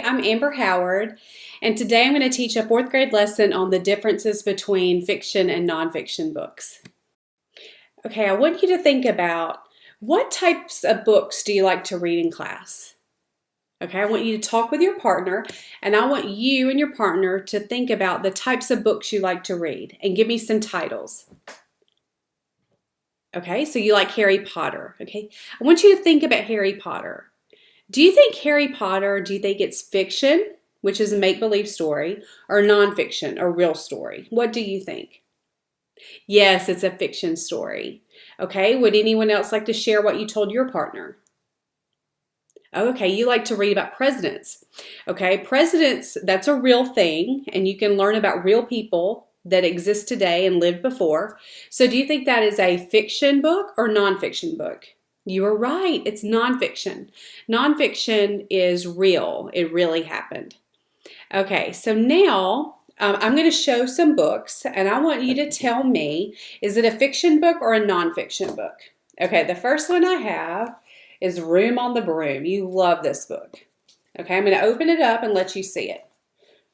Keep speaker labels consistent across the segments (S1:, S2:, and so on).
S1: I'm Amber Howard, and today I'm going to teach a fourth grade lesson on the differences between fiction and nonfiction books. Okay, I want you to think about what types of books do you like to read in class? Okay, I want you to talk with your partner, and I want you and your partner to think about the types of books you like to read and give me some titles. Okay, so you like Harry Potter. Okay, I want you to think about Harry Potter. Do you think Harry Potter, do you think it's fiction, which is a make-believe story, or nonfiction, a real story? What do you think? Yes, it's a fiction story. Okay, would anyone else like to share what you told your partner? Okay, you like to read about presidents. Okay, presidents, that's a real thing, and you can learn about real people that exist today and lived before. So do you think that is a fiction book or nonfiction book? You are right. It's nonfiction. Nonfiction is real. It really happened. Okay, so now I'm going to show some books, and I want you to tell me, is it a fiction book or a nonfiction book? Okay, the first one I have is Room on the Broom. You love this book. Okay, I'm going to open it up and let you see it.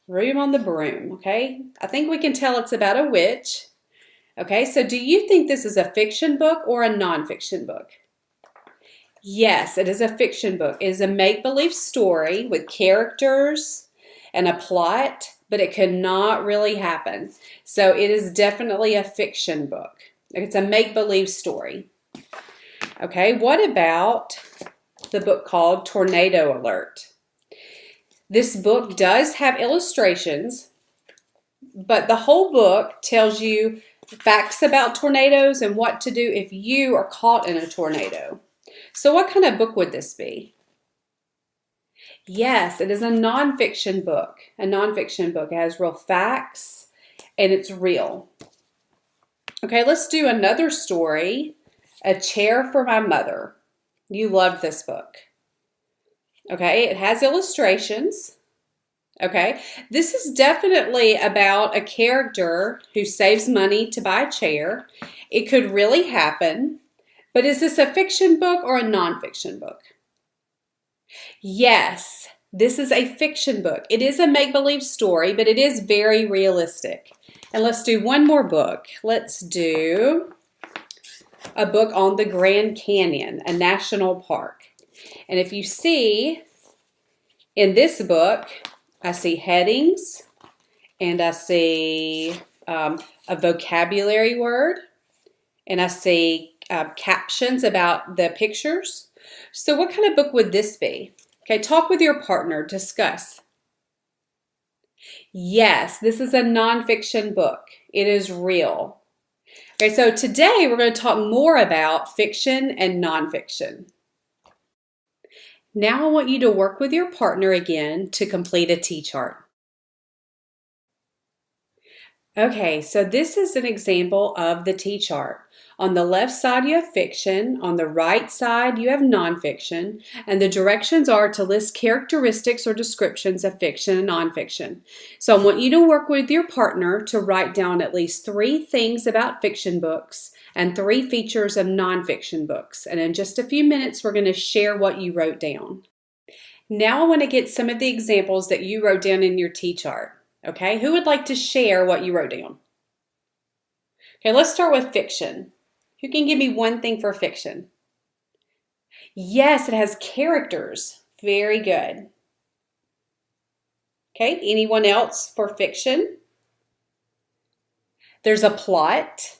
S1: Room on the Broom, okay? I think we can tell it's about a witch. Okay, so do you think this is a fiction book or a nonfiction book? Yes, it is a fiction book. It is a make-believe story with characters and a plot, but it could not really happen. So it is definitely a fiction book. It's a make-believe story. Okay, what about the book called Tornado Alert? This book does have illustrations, but the whole book tells you facts about tornadoes and what to do if you are caught in a tornado. So what kind of book would this be? Yes, it is a nonfiction book. A nonfiction book. It has real facts and it's real. Okay, let's do another story. A Chair for My Mother. You loved this book. Okay, it has illustrations. Okay, this is definitely about a character who saves money to buy a chair. It could really happen. But is this a fiction book or a nonfiction book? Yes, this is a fiction book. It is a make-believe story, but it is very realistic. And let's do one more book. Let's do a book on the Grand Canyon, a national park. And if you see in this book, I see headings and I see a vocabulary word and I see captions about the pictures. So what kind of book would this be? Okay, talk with your partner, discuss. Yes, this is a nonfiction book. It is real. Okay, so today we're going to talk more about fiction and nonfiction. Now I want you to work with your partner again to complete a T-chart. Okay, so this is an example of the T-chart. On the left side you have fiction, on the right side you have nonfiction, and the directions are to list characteristics or descriptions of fiction and nonfiction. So I want you to work with your partner to write down at least 3 things about fiction books and 3 features of nonfiction books. And in just a few minutes we're going to share what you wrote down. Now I want to get some of the examples that you wrote down in your T-chart. Okay, who would like to share what you wrote down? Okay, let's start with fiction. Who can give me one thing for fiction? Yes, it has characters. Very good. Okay, anyone else for fiction? There's a plot.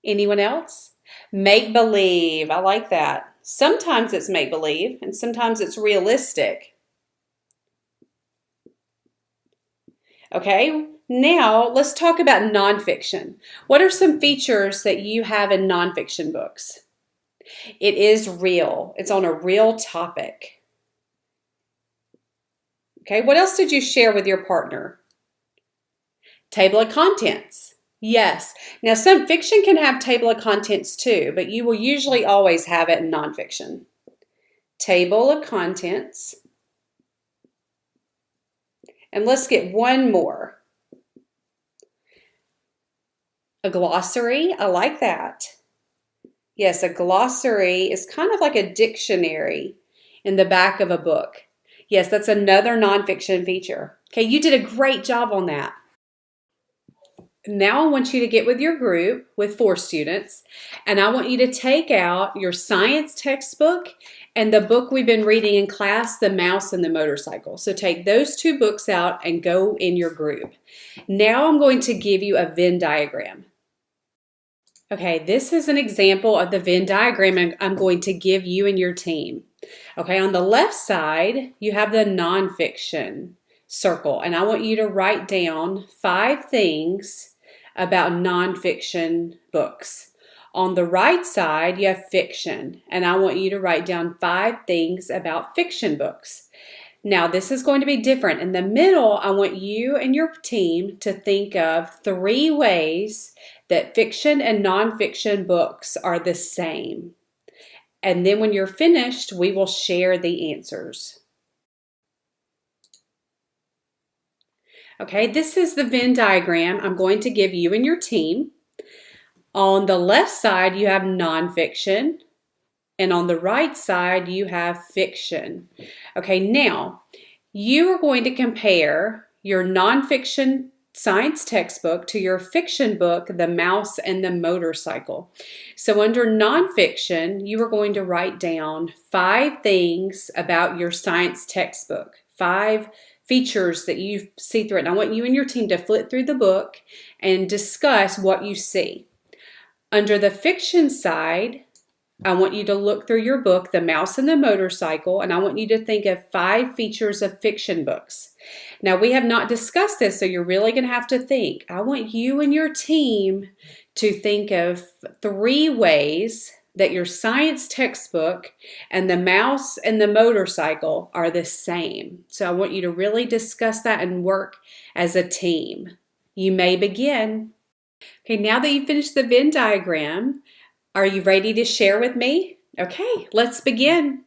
S1: Anyone else? Make-believe. I like that. Sometimes it's make-believe and sometimes it's realistic. Okay, now let's talk about nonfiction. What are some features that you have in nonfiction books? It is real. It's on a real topic. Okay, what else did you share with your partner? Table of contents. Yes. Now, some fiction can have table of contents too, but you will usually always have it in nonfiction. Table of contents. And let's get one more. A glossary. I like that. Yes, a glossary is kind of like a dictionary in the back of a book. Yes, that's another nonfiction feature. Okay, you did a great job on that. Now I want you to get with your group with 4 students, and I want you to take out your science textbook and the book we've been reading in class, The Mouse and the Motorcycle. So take those 2 books out and go in your group. Now I'm going to give you a Venn diagram. Okay, this is an example of the Venn diagram I'm going to give you and your team. Okay, on the left side, you have the nonfiction circle, and I want you to write down 5 things about nonfiction books. On the right side, you have fiction, and I want you to write down 5 things about fiction books. Now, this is going to be different. In the middle, I want you and your team to think of 3 ways that fiction and nonfiction books are the same. And then when you're finished, we will share the answers. Okay, this is the Venn diagram I'm going to give you and your team. On the left side, you have nonfiction, and on the right side, you have fiction. Okay, now you are going to compare your nonfiction science textbook to your fiction book, The Mouse and the Motorcycle. So under nonfiction, you are going to write down 5 things about your science textbook, 5 features that you see through it. And I want you and your team to flip through the book and discuss what you see. Under the fiction side, I want you to look through your book, The Mouse and the Motorcycle, and I want you to think of 5 features of fiction books. Now, we have not discussed this, so you're really going to have to think. I want you and your team to think of 3 ways that your science textbook and The Mouse and the Motorcycle are the same. So I want you to really discuss that and work as a team. You may begin. Okay, now that you've finished the Venn diagram, are you ready to share with me? Okay, let's begin.